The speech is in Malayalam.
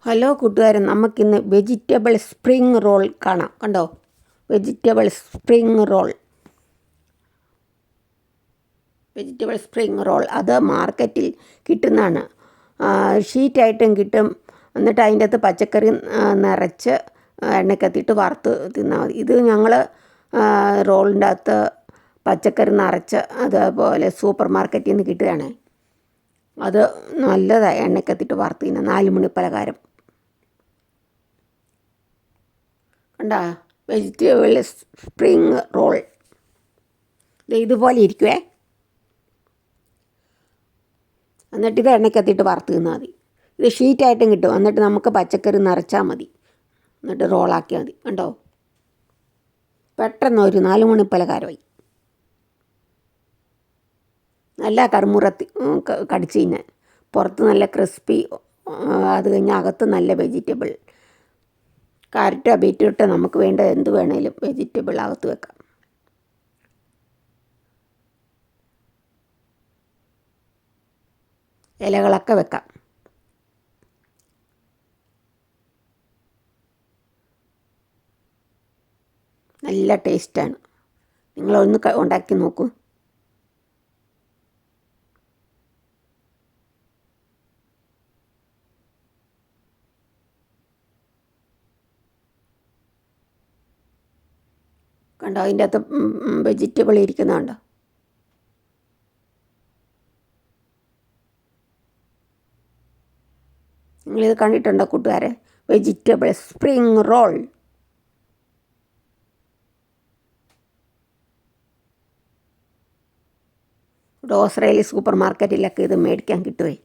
ഹലോ കൂട്ടുകാരൻ, നമുക്കിന്ന് വെജിറ്റബിൾ സ്പ്രിംഗ് റോൾ കാണാം. കണ്ടോ, വെജിറ്റബിൾ സ്പ്രിംഗ് റോൾ അത് മാർക്കറ്റിൽ കിട്ടുന്നതാണ്. ഷീറ്റായിട്ടും കിട്ടും. എന്നിട്ട് അതിൻ്റെ അകത്ത് പച്ചക്കറി നിറച്ച് എണ്ണയ്ക്കകത്തിട്ട് വറുത്ത് തിന്നാൽ മതി. ഇത് ഞങ്ങൾ റോളിൻ്റെ അകത്ത് പച്ചക്കറി നിറച്ച് അതേപോലെ സൂപ്പർ മാർക്കറ്റിൽ നിന്ന് കിട്ടുകയാണ്. അത് നല്ലതാണ് എണ്ണയ്ക്കകത്തിട്ട് വറുത്ത് തിന്നാൻ. 4 മണി പലഹാരം കണ്ടാ, വെജിറ്റബിൾ സ്പ്രിംഗ് റോൾ ഇതുപോലെ ഇരിക്കുവേ. എന്നിട്ട് ഇത് എണ്ണയ്ക്കകത്തിട്ട് വറുത്ത് തിന്നാൽ മതി. ഇത് ഷീറ്റായിട്ടും കിട്ടും. എന്നിട്ട് നമുക്ക് പച്ചക്കറി നിറച്ചാൽ മതി, എന്നിട്ട് റോളാക്കിയാൽ മതി. കണ്ടോ, പെട്ടെന്ന് ഒരു 4 മണി പലഹാരമായി. നല്ല കറുമുറത്തി കടിച്ച് തിന്നാൻ. പുറത്ത് നല്ല ക്രിസ്പി, അത് കഴിഞ്ഞ് അകത്ത് നല്ല വെജിറ്റബിൾ. കാരറ്റോ ബീറ്റ്റൂട്ടോ നമുക്ക് വേണ്ട എന്ത് വേണേലും വെജിറ്റബിൾ അകത്ത് വെക്കാം. ഇലകളൊക്കെ വെക്കാം. നല്ല ടേസ്റ്റാണ്. നിങ്ങളൊന്ന് ഉണ്ടാക്കി നോക്കൂ. കണ്ടോ, അതിൻ്റെ അകത്ത് വെജിറ്റബിൾ ഇരിക്കുന്നുണ്ടോ? നിങ്ങളിത് കണ്ടിട്ടുണ്ടോ കൂട്ടുകാരെ? Vegetable spring roll. ഡോസ്രയിൽ സൂപ്പർ മാർക്കറ്റിലൊക്കെ ഇത് മേടിക്കാൻ കിട്ടുമേ.